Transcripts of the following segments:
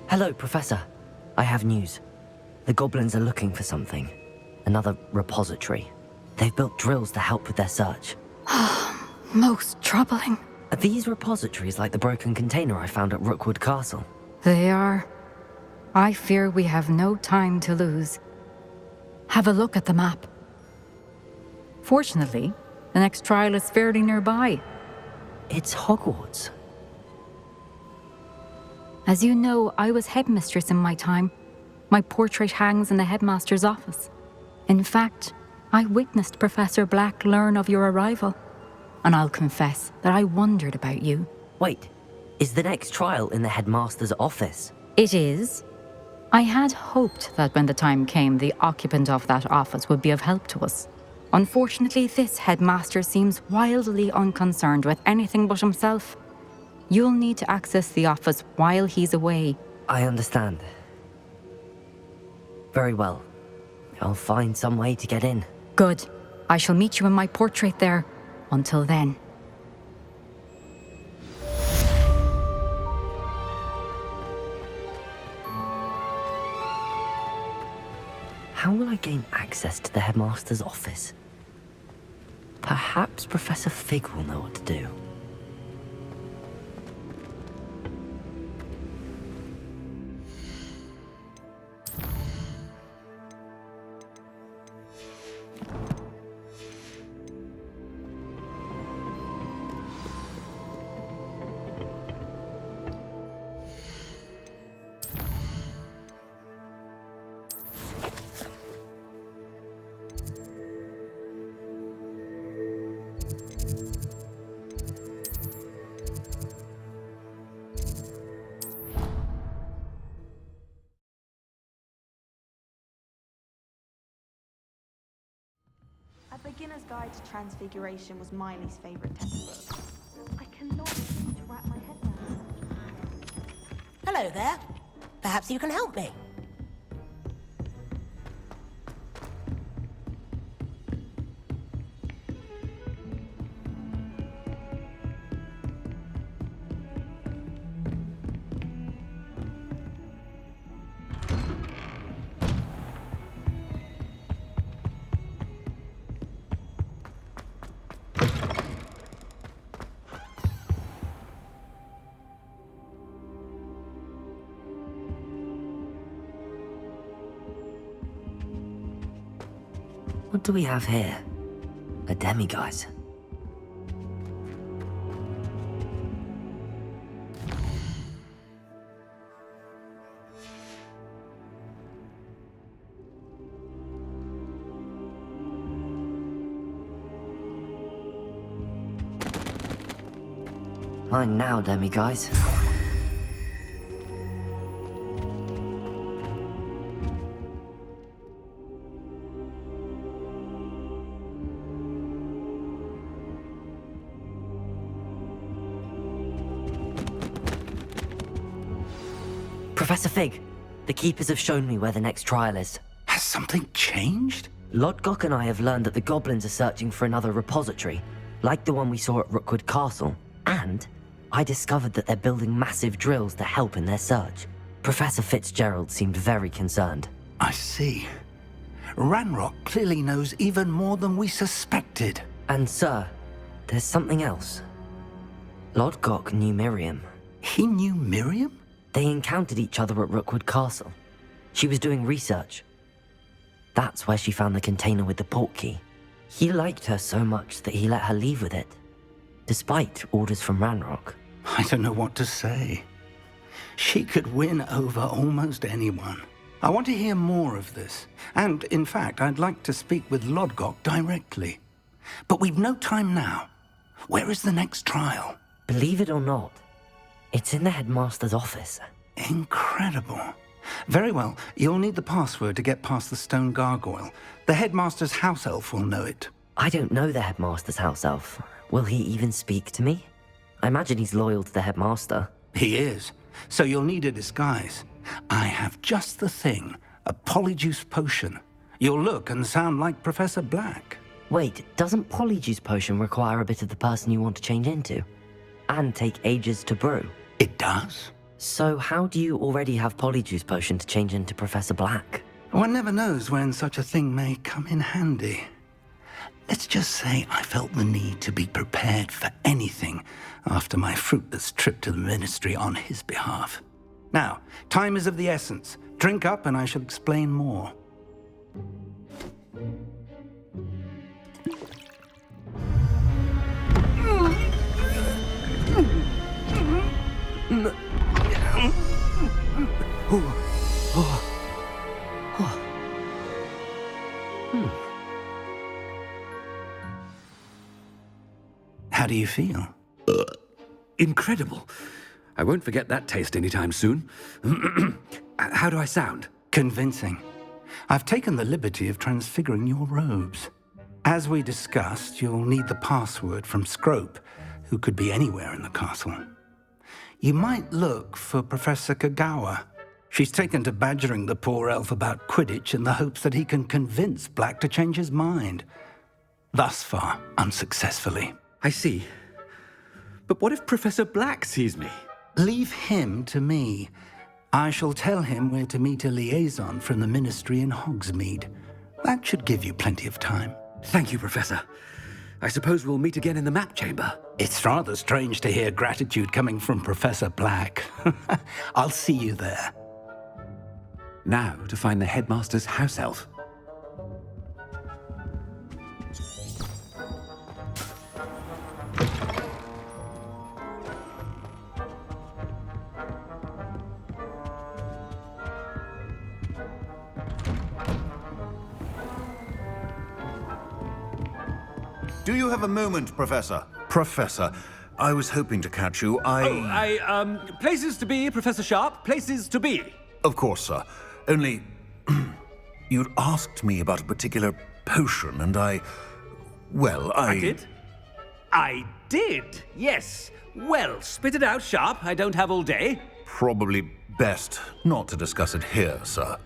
Hello, Professor. I have news. The goblins are looking for something. Another repository. They've built drills to help with their search. Most troubling. Are these repositories like the broken container I found at Rookwood Castle? They are. I fear we have no time to lose. Have a look at the map. Fortunately, the next trial is fairly nearby. It's Hogwarts. As you know, I was headmistress in my time. My portrait hangs in the headmaster's office. In fact, I witnessed Professor Black learn of your arrival. And I'll confess that I wondered about you. Wait, is the next trial in the headmaster's office? It is. I had hoped that when the time came, the occupant of that office would be of help to us. Unfortunately, this headmaster seems wildly unconcerned with anything but himself. You'll need to access the office while he's away. I understand. Very well. I'll find some way to get in. Good. I shall meet you in my portrait there. Until then. How will I gain access to the headmaster's office? Perhaps Professor Fig will know what to do. A Beginner's Guide to Transfiguration was Miley's favourite textbook. I cannot seem to wrap my head around it. Hello there. Perhaps you can help me. What do we have here? A demiguise. Fine now, demiguise. Professor Fig, the Keepers have shown me where the next trial is. Has something changed? Lodgok and I have learned that the goblins are searching for another repository, like the one we saw at Rookwood Castle. And I discovered that they're building massive drills to help in their search. Professor Fitzgerald seemed very concerned. I see. Ranrock clearly knows even more than we suspected. And sir, there's something else. Lodgok knew Miriam. He knew Miriam? They encountered each other at Rookwood Castle. She was doing research. That's where she found the container with the portkey. He liked her so much that he let her leave with it, despite orders from Ranrock. I don't know what to say. She could win over almost anyone. I want to hear more of this. And, in fact, I'd like to speak with Lodgok directly. But we've no time now. Where is the next trial? Believe it or not, it's in the headmaster's office. Incredible. Very well, you'll need the password to get past the stone gargoyle. The headmaster's house elf will know it. I don't know the headmaster's house elf. Will he even speak to me? I imagine he's loyal to the headmaster. He is. So you'll need a disguise. I have just the thing. A polyjuice potion. You'll look and sound like Professor Black. Wait, doesn't Polyjuice Potion require a bit of the person you want to change into? And take ages to brew? It does. So how do you already have Polyjuice Potion to change into Professor Black? One never knows when such a thing may come in handy. Let's just say I felt the need to be prepared for anything after my fruitless trip to the Ministry on his behalf. Now, time is of the essence. Drink up and I shall explain more. How do you feel? Incredible. I won't forget that taste anytime soon. How do I sound? Convincing. I've taken the liberty of transfiguring your robes. As we discussed, you'll need the password from Scrope, who could be anywhere in the castle. You might look for Professor Kagawa. She's taken to badgering the poor elf about Quidditch in the hopes that he can convince Black to change his mind. Thus far, unsuccessfully. I see. But what if Professor Black sees me? Leave him to me. I shall tell him we're to meet a liaison from the Ministry in Hogsmeade. That should give you plenty of time. Thank you, Professor. I suppose we'll meet again in the map chamber. It's rather strange to hear gratitude coming from Professor Black. I'll see you there. Now to find the headmaster's house elf. Do you have a moment, Professor? Professor, I was hoping to catch you. Places to be, Professor Sharp. Places to be. Of course, sir. Only, you'd asked me about a particular potion, and I did? I did, yes. Well, spit it out, Sharp. I don't have all day. Probably best not to discuss it here, sir.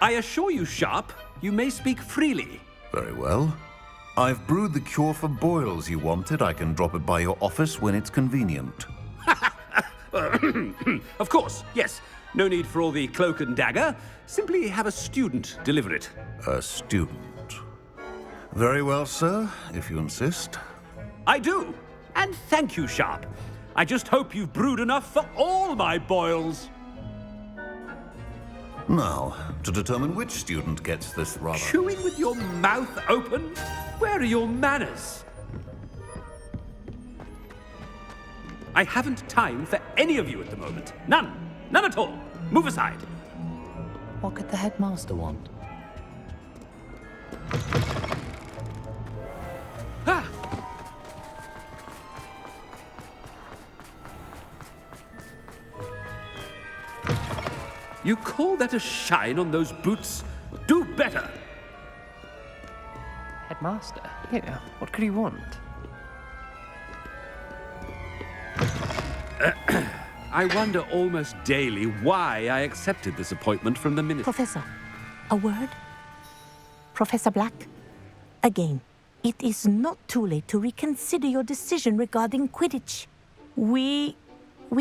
I assure you, Sharp, you may speak freely. Very well. I've brewed the cure for boils you wanted. I can drop it by your office when it's convenient. Of course, yes. No need for all the cloak and dagger. Simply have a student deliver it. A student. Very well, sir, if you insist. I do. And thank you, Sharp. I just hope you've brewed enough for all my boils. Now, to determine which student gets this rather... Chewing with your mouth open? Where are your manners? I haven't time for any of you at the moment. None. None at all. Move aside. What could the headmaster want? Ah! You call that a shine on those boots? Do better! Headmaster? Yeah, what could he want? I wonder almost daily why I accepted this appointment from the minister. Professor, a word? Professor Black, again, it is not too late to reconsider your decision regarding Quidditch. We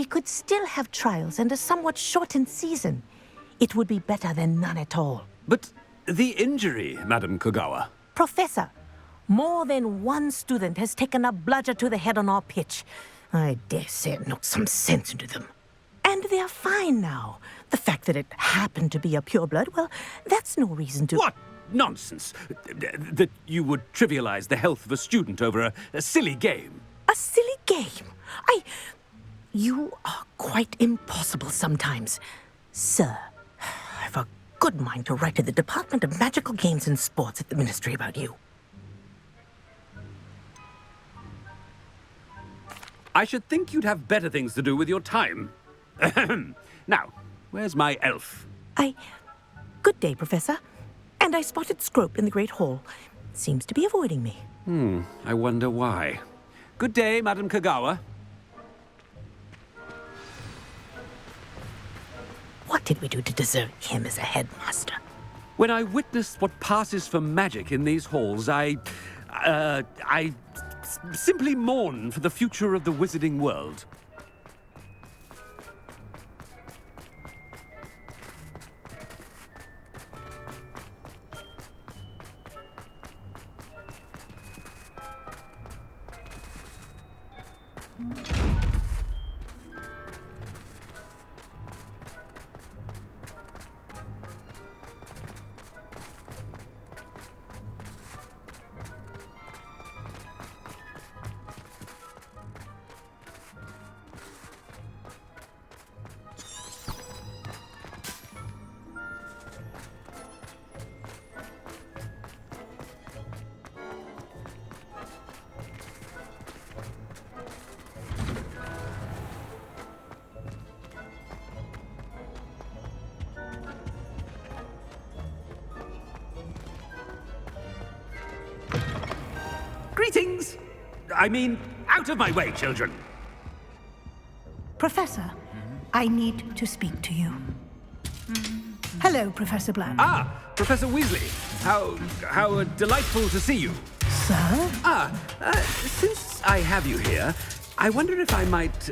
could still have trials and a somewhat shortened season. It would be better than none at all. But the injury, Madam Kogawa. Professor, more than one student has taken a bludger to the head on our pitch. I dare say it knocked some sense into them. And they are fine now. The fact that it happened to be a pureblood, well, that's no reason to... What nonsense! That you would trivialize the health of a student over a silly game. A silly game? You are quite impossible sometimes. Sir, I've a good mind to write to the Department of Magical Games and Sports at the Ministry about you. I should think you'd have better things to do with your time. Now, where's my elf? Good day, Professor. And I spotted Scrope in the Great Hall. Seems to be avoiding me. I wonder why. Good day, Madam Kagawa. What did we do to deserve him as a headmaster? When I witnessed what passes for magic in these halls, I simply mourn for the future of the wizarding world. Greetings! I mean, out of my way, children! Professor, I need to speak to you. Hello, Professor Black. Ah, Professor Weasley. How delightful to see you. Sir? Since I have you here, I wonder if I might,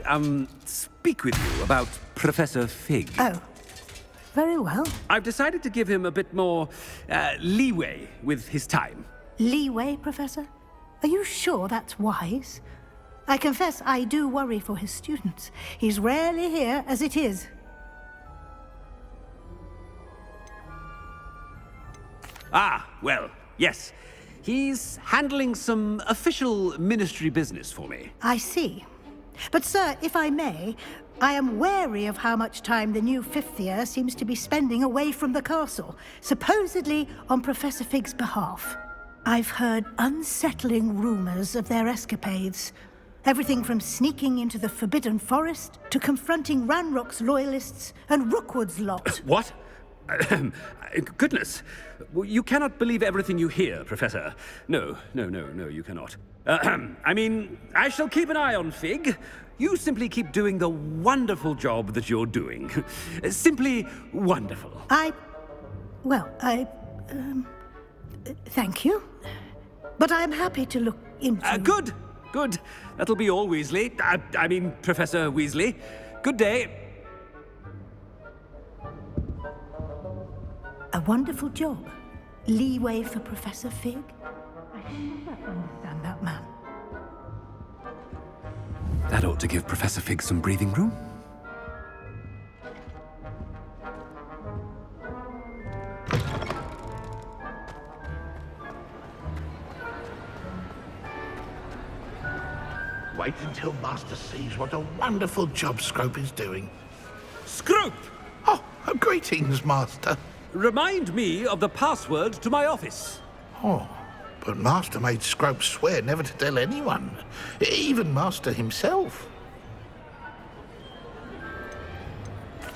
speak with you about Professor Fig. Oh, very well. I've decided to give him a bit more, leeway with his time. Leeway, Professor? Are you sure that's wise? I confess I do worry for his students. He's rarely here as it is. Ah, well, yes. He's handling some official ministry business for me. I see. But, sir, if I may, I am wary of how much time the new fifth year seems to be spending away from the castle, supposedly on Professor Fig's behalf. I've heard unsettling rumors of their escapades. Everything from sneaking into the Forbidden Forest to confronting Ranrock's loyalists and Rookwood's lot. What? Goodness. You cannot believe everything you hear, Professor. No, you cannot. I mean, I shall keep an eye on Fig. You simply keep doing the wonderful job that you're doing. Simply wonderful. Thank you. But I'm happy to look into... Good. That'll be all, Weasley. I mean, Professor Weasley. Good day. A wonderful job. Leeway for Professor Fig. I can never understand that man. That ought to give Professor Fig some breathing room. Wait until Master sees what a wonderful job Scrope is doing. Scrope! Oh, greetings, Master. Remind me of the password to my office. Oh, but Master made Scrope swear never to tell anyone, even Master himself.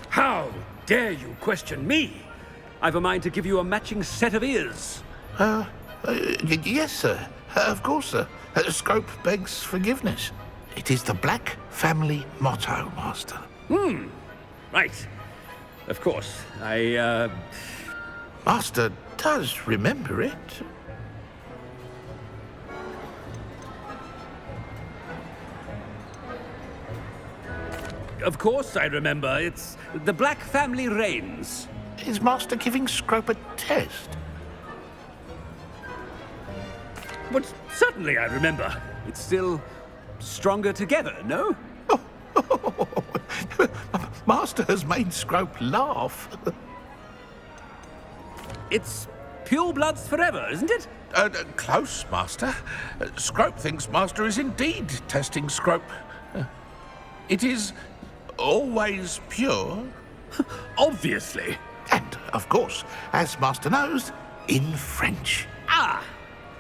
How dare you question me? I've a mind to give you a matching set of ears. Yes, sir. Of course, sir. Scrope begs forgiveness. It is the Black family motto, Master. Right. Of course. Master does remember it. Of course I remember. It's the Black family reigns. Is Master giving Scrope a test? But certainly I remember. It's still stronger together, no? Master has made Scrope laugh. It's pure bloods forever, isn't it? Close, Master. Scrope thinks Master is indeed testing Scrope. It is always pure. Obviously. And, of course, as Master knows, in French. Ah,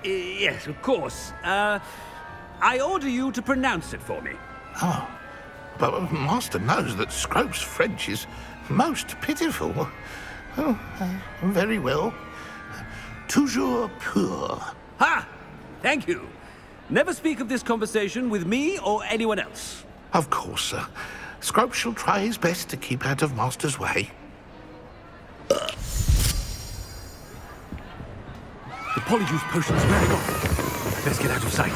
yes, of course. I order you to pronounce it for me. Oh, but Master knows that Scrope's French is most pitiful. Oh, very well. Toujours pur. Ha! Thank you. Never speak of this conversation with me or anyone else. Of course, sir. Scrope shall try his best to keep out of Master's way. The Polyjuice potion's wearing off. Let's get out of sight.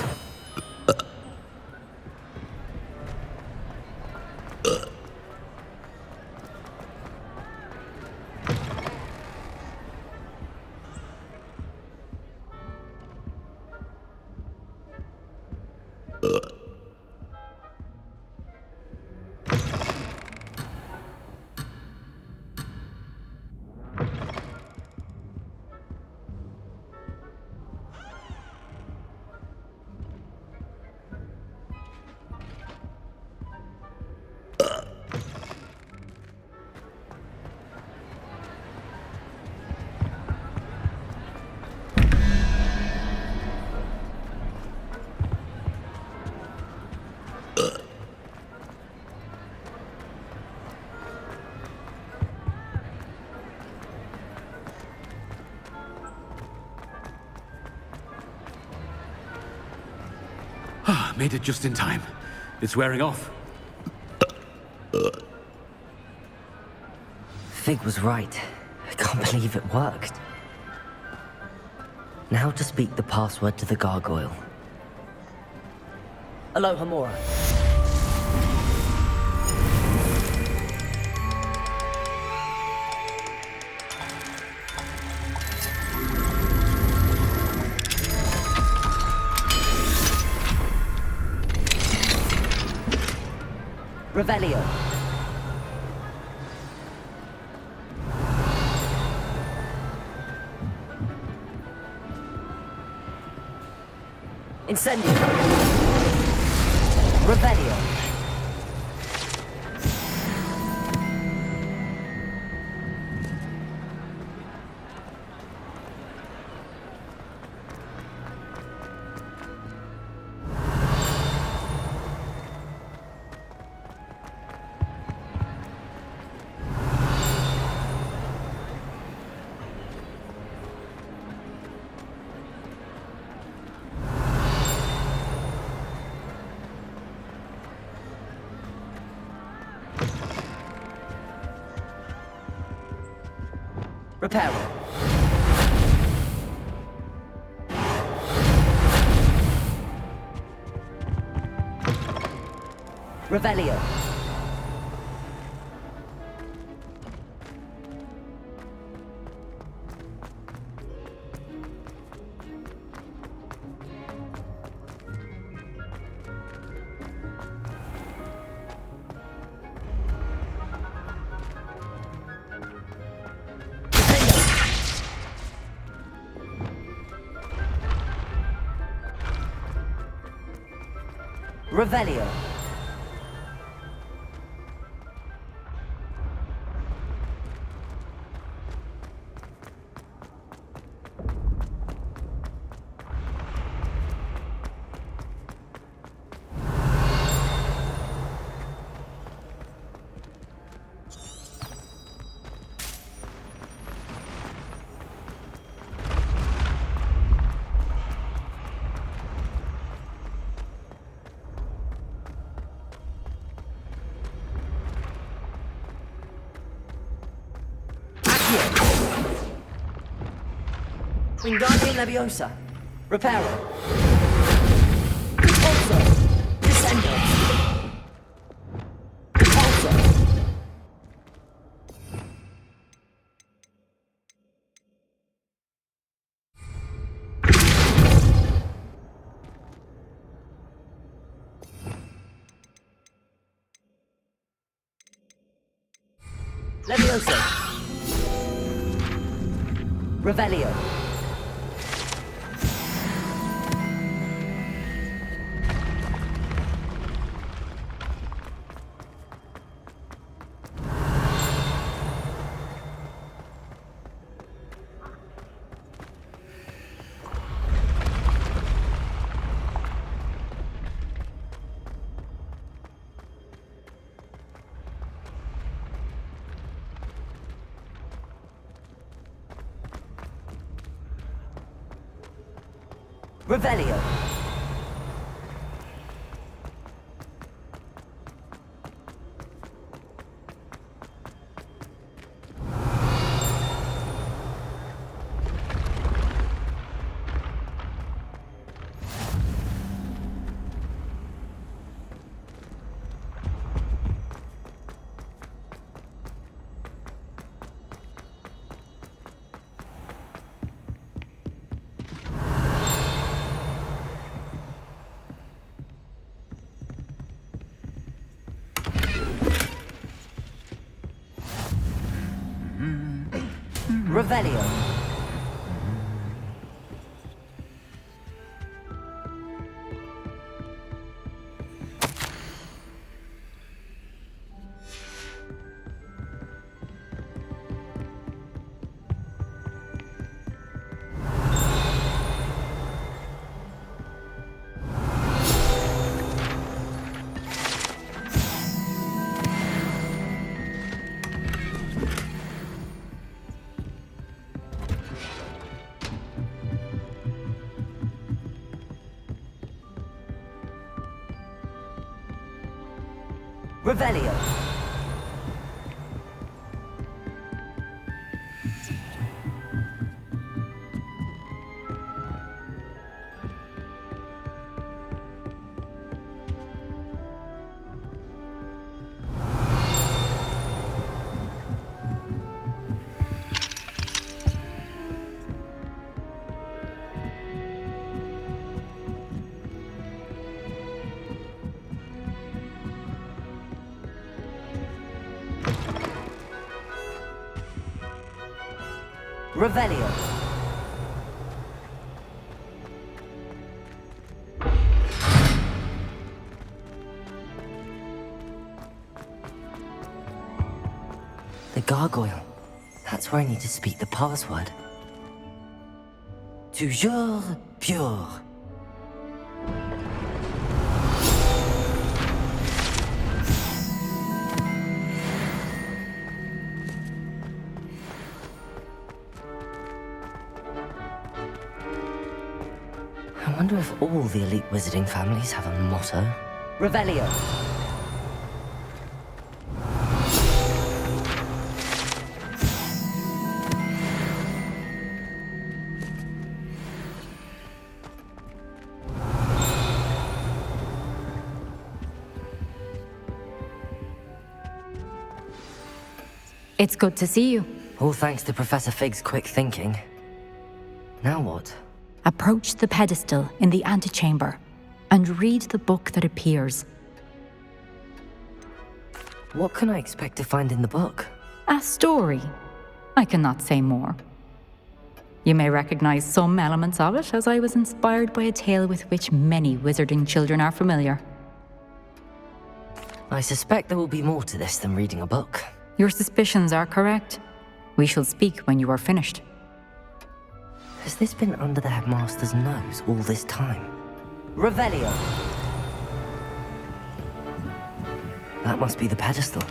Made it just in time. It's wearing off. Fig was right. I can't believe it worked. Now to speak the password to the gargoyle. Aloha Mora. Revelio. Incendio. Revelio. Reparo. Revelio. Revelio. Wingardium Leviosa. Reparo. Also. Descendo. Also. Leviosa. Revelio. Revelio. Revelio. Revelio. Revelio. The gargoyle. That's where I need to speak the password. Toujours pure. I wonder if all the elite wizarding families have a motto. Revelio. It's good to see you. All thanks to Professor Fig's quick thinking. Now what? Approach the pedestal in the antechamber and read the book that appears. What can I expect to find in the book? A story. I cannot say more. You may recognize some elements of it, as I was inspired by a tale with which many wizarding children are familiar. I suspect there will be more to this than reading a book. Your suspicions are correct. We shall speak when you are finished. Has this been under the headmaster's nose all this time? Revelio. That must be the pedestal.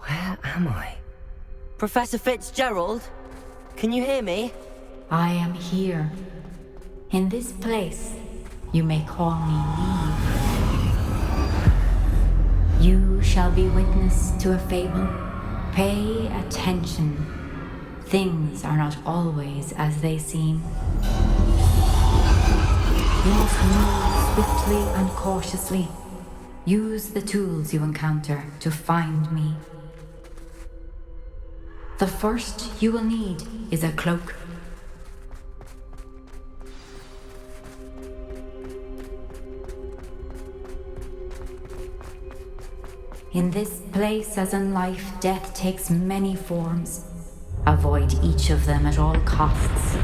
Where am I? Professor Fitzgerald? Can you hear me? I am here. In this place, you may call me Neve. You shall be witness to a fable. Pay attention. Things are not always as they seem. You must move swiftly and cautiously. Use the tools you encounter to find me. The first you will need is a cloak. In this place, as in life, death takes many forms. Avoid each of them at all costs.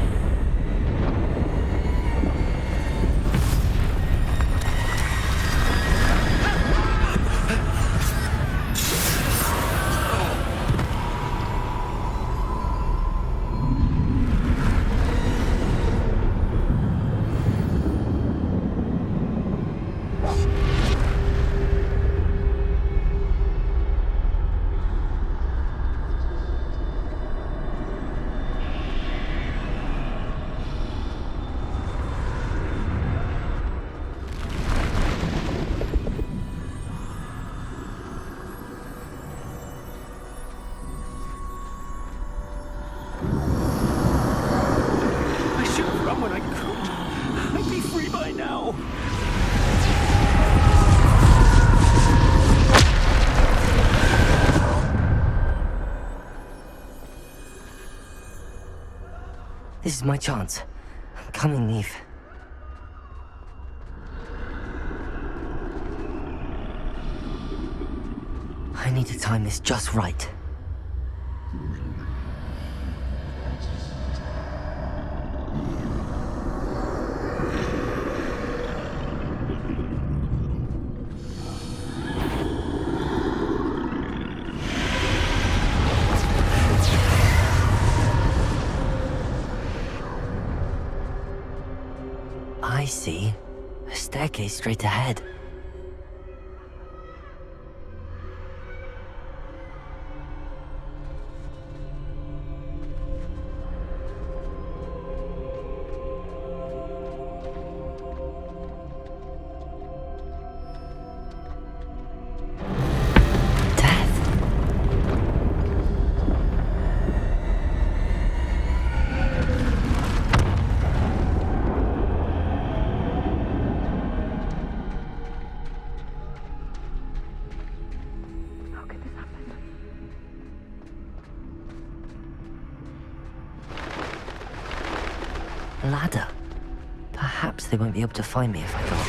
This is my chance. I'm coming, Neve. I need to time this just right. I see. A staircase straight ahead. Ladder. Perhaps they won't be able to find me if I go up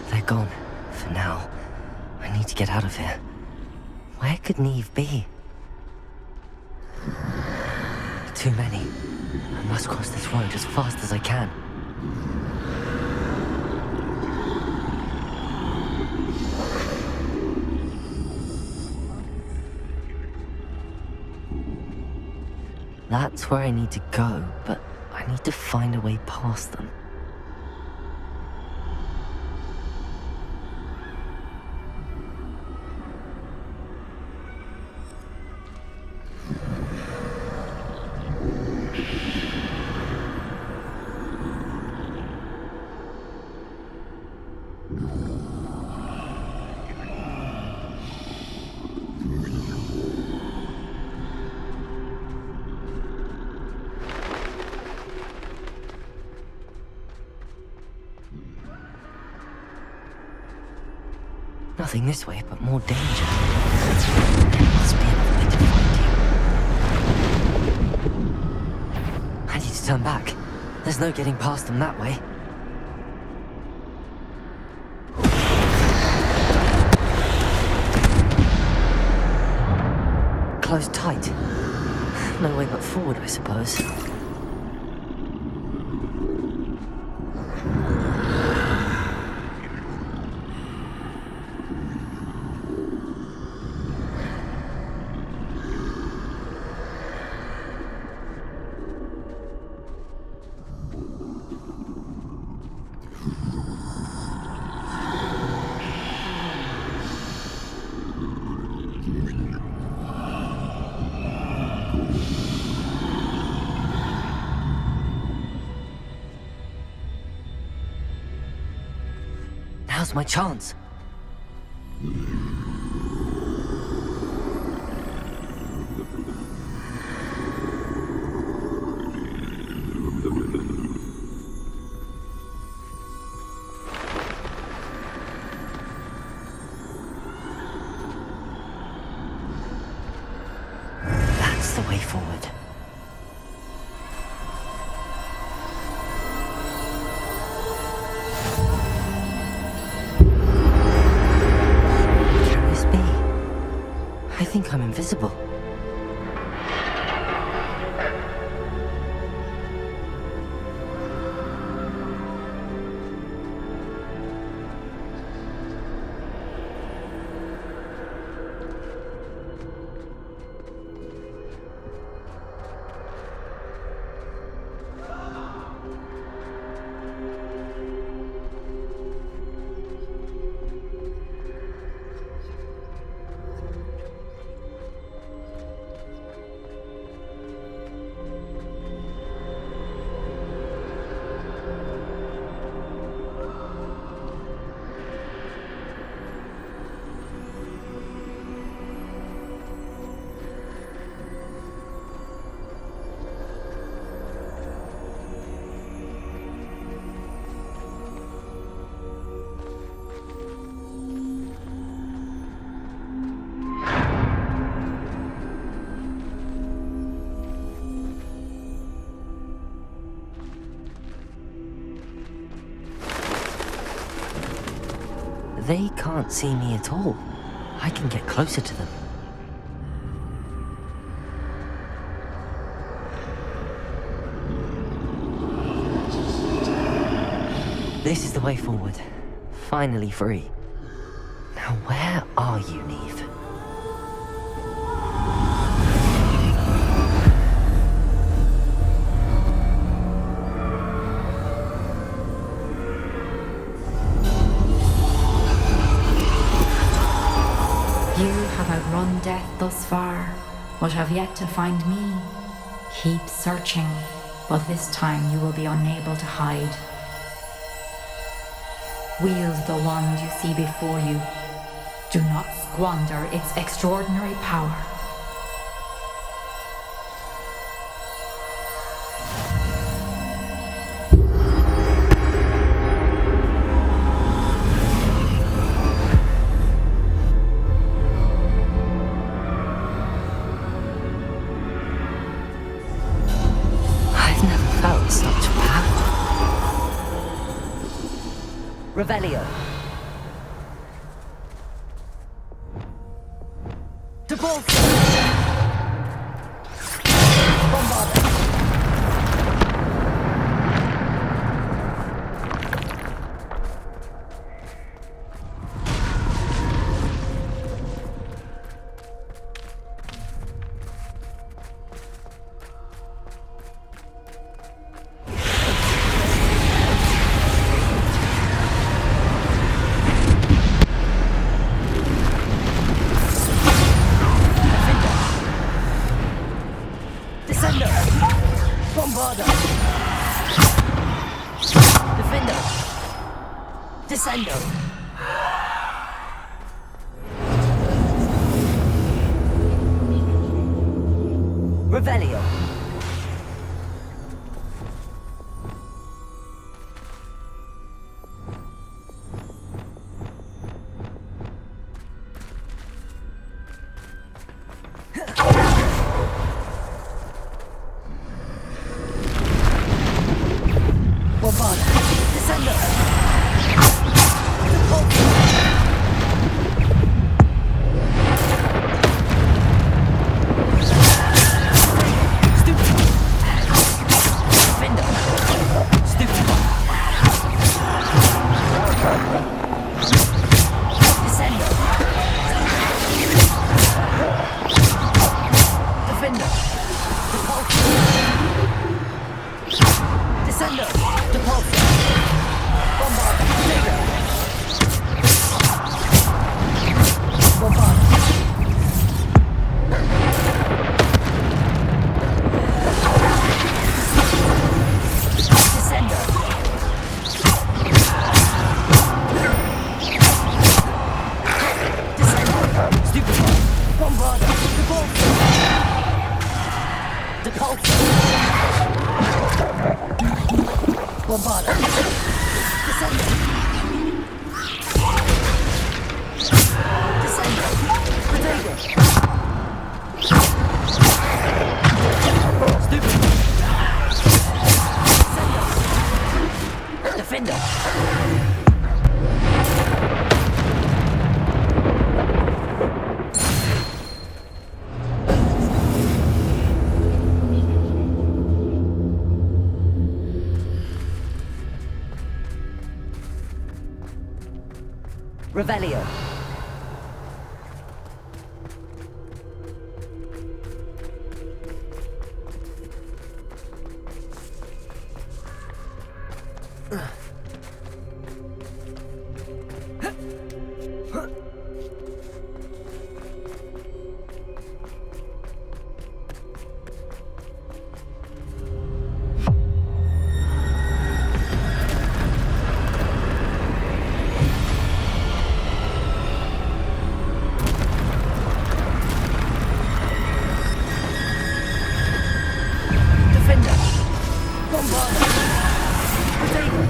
They're gone. For now. I need to get out of here. Where could Neve be? Too many. I must cross this road as fast as I can. That's where I need to go, but I need to find a way past them. Nothing this way, but more danger. There must be another way to find you. I need to turn back. There's no getting past them that way. Closed tight. No way but forward, I suppose. Now's my chance. That's the way forward. I think I'm invisible. They can't see me at all. I can get closer to them. This is the way forward. Finally free. Now where are you, Neve? You have outrun death thus far, but have yet to find me. Keep searching, but this time you will be unable to hide. Wield the wand you see before you. Do not squander its extraordinary power. I've never felt such power. Revelio. Descendo! Revelio! Bombarda! Descendo! Revelio. Defender! Bombarda! Potato!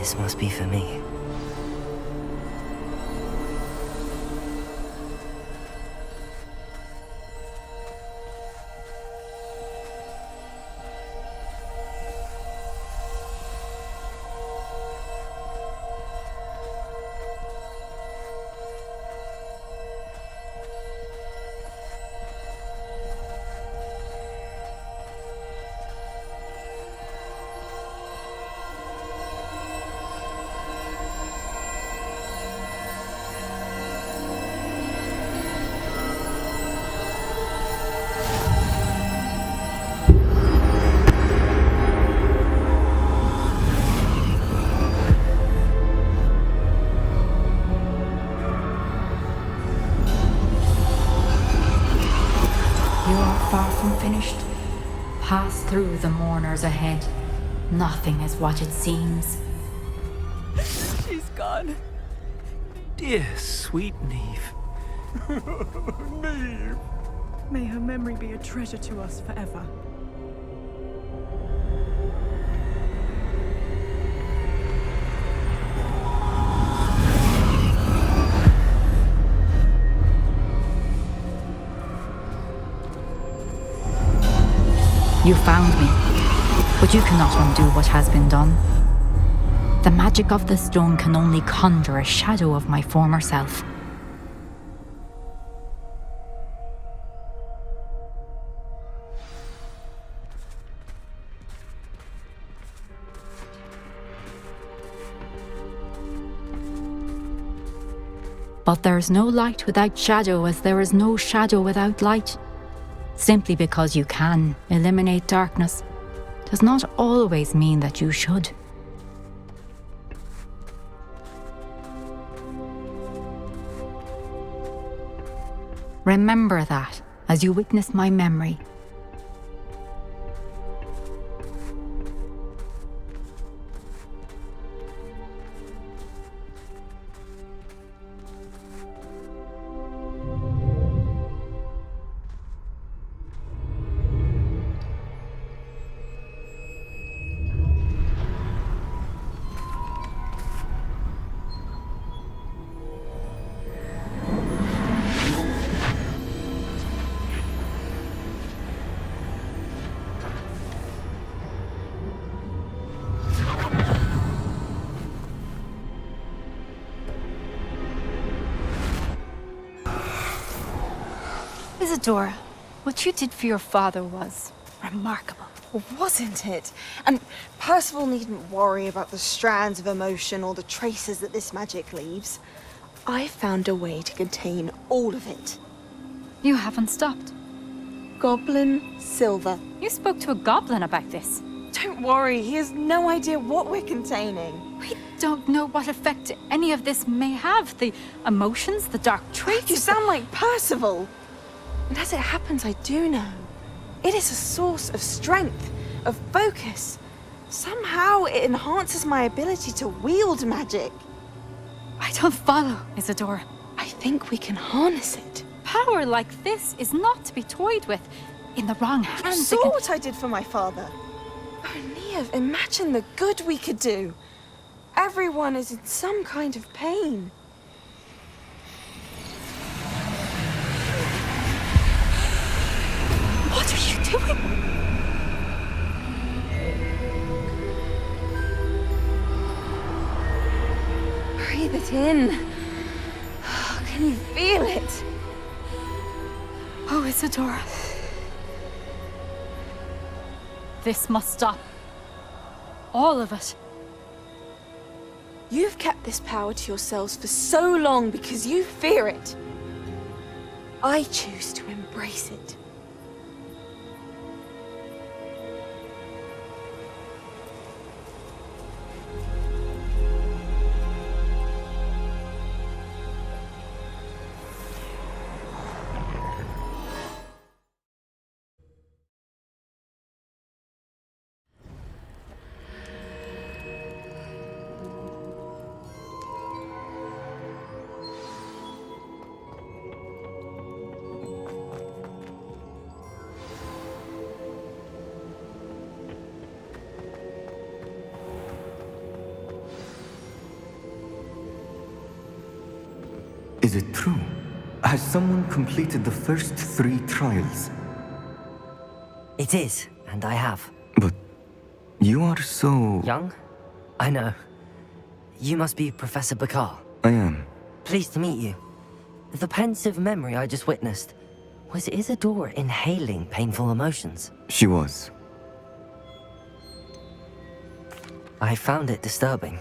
This must be for me. Far from finished. Pass through the mourners ahead. Nothing is what it seems. She's gone. Dear sweet Neve. Neve! May her memory be a treasure to us forever. You found me, but you cannot undo what has been done. The magic of the stone can only conjure a shadow of my former self. But there is no light without shadow, as there is no shadow without light. Simply because you can eliminate darkness does not always mean that you should. Remember that as you witness my memory. Isadora, what you did for your father was remarkable. Wasn't it? And Percival needn't worry about the strands of emotion or the traces that this magic leaves. I found a way to contain all of it. You haven't stopped. Goblin Silver. You spoke to a goblin about this. Don't worry, he has no idea what we're containing. We don't know what effect any of this may have. The emotions, the dark traits. You sound like Percival. And as it happens, I do know. It is a source of strength, of focus. Somehow it enhances my ability to wield magic. I don't follow, Isadora. I think we can harness it. How? power like this is not to be toyed with. In the wrong You hands, saw what I did for my father. Oh, Neve, imagine the good we could do. Everyone is in some kind of pain. What are you doing? Breathe it in. Can you feel it? Oh, Isadora. This must stop. All of it. You've kept this power to yourselves for so long because you fear it. I choose to embrace it. Is it true? Has someone completed the first 3 trials? It is, and I have. But you are so... Young? I know. You must be Professor Bakar. I am. Pleased to meet you. The pensive memory I just witnessed, was Isadora inhaling painful emotions? She was. I found it disturbing.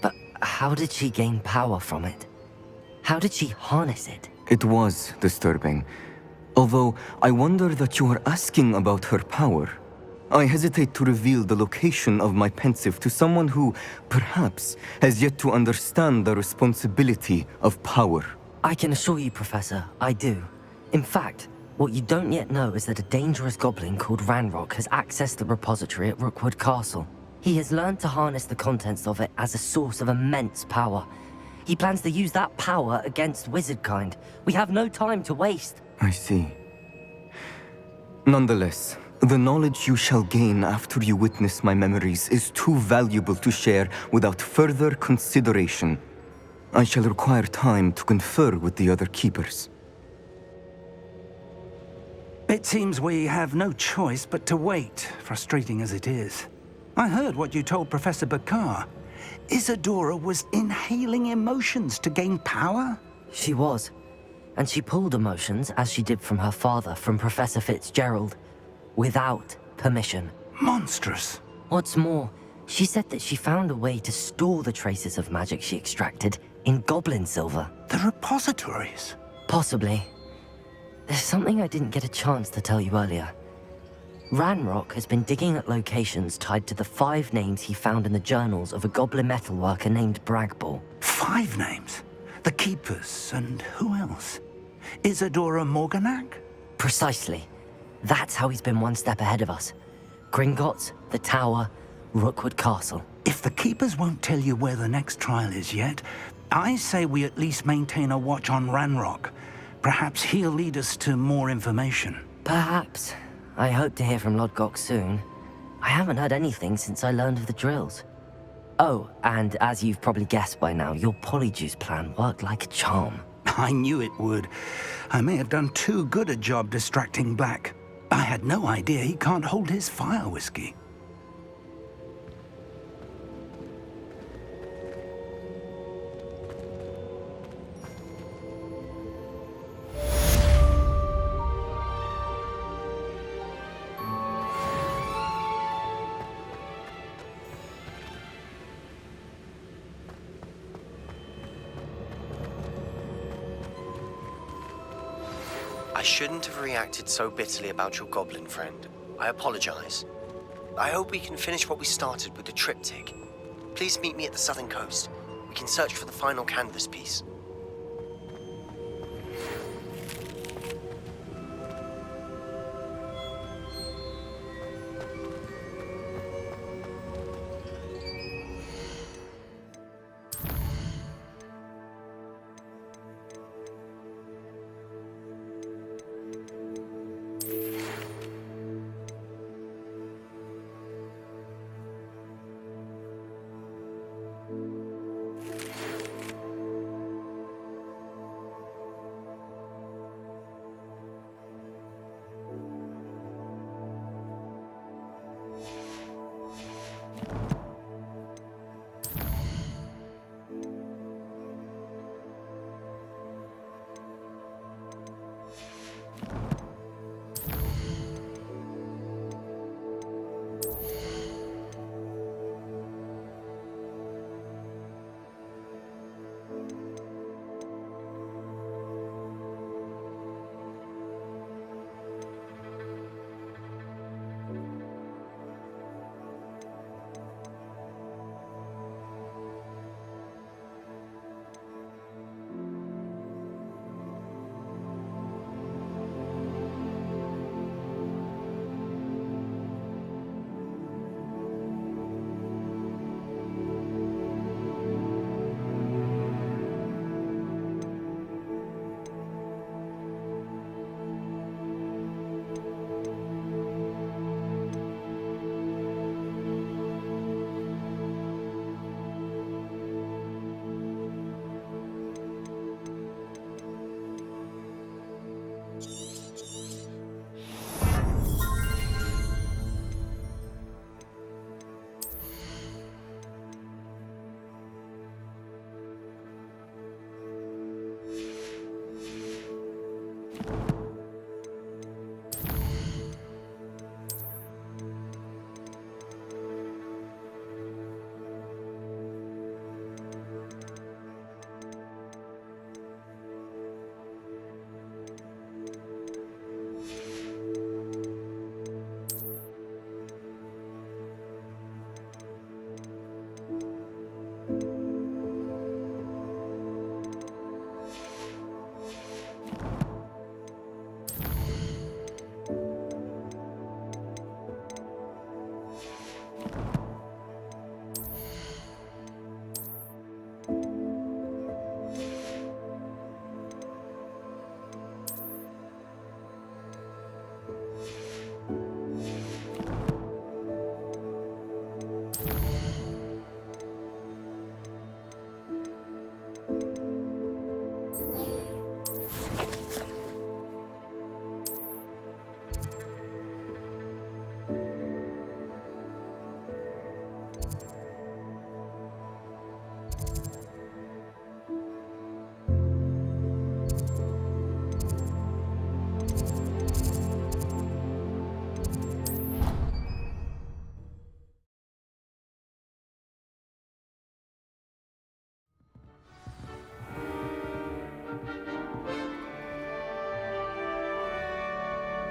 But how did she gain power from it? How did she harness it? It was disturbing. Although, I wonder that you are asking about her power. I hesitate to reveal the location of my pensive to someone who, perhaps, has yet to understand the responsibility of power. I can assure you, Professor, I do. In fact, what you don't yet know is that a dangerous goblin called Ranrock has accessed the repository at Rookwood Castle. He has learned to harness the contents of it as a source of immense power. He plans to use that power against wizardkind. We have no time to waste. I see. Nonetheless, the knowledge you shall gain after you witness my memories is too valuable to share without further consideration. I shall require time to confer with the other keepers. It seems we have no choice but to wait, frustrating as it is. I heard what you told Professor Bakar. Isadora was inhaling emotions to gain power? She was. And she pulled emotions, as she did from her father, from Professor Fitzgerald, without permission. Monstrous. What's more, she said that she found a way to store the traces of magic she extracted in goblin silver. The repositories? Possibly. There's something I didn't get a chance to tell you earlier. Ranrock has been digging at locations tied to the 5 names he found in the journals of a goblin metalworker named Bragball. 5 names? The Keepers, and who else? Isadora Morganac? Precisely. That's how he's been one step ahead of us. Gringotts, the Tower, Rookwood Castle. If the Keepers won't tell you where the next trial is yet, I say we at least maintain a watch on Ranrock. Perhaps he'll lead us to more information. Perhaps. I hope to hear from Lodgok soon. I haven't heard anything since I learned of the drills. Oh, and as you've probably guessed by now, your polyjuice plan worked like a charm. I knew it would. I may have done too good a job distracting Black. I had no idea he can't hold his fire whiskey. I shouldn't have reacted so bitterly about your goblin friend. I apologize. I hope we can finish what we started with the triptych. Please meet me at the southern coast. We can search for the final canvas piece.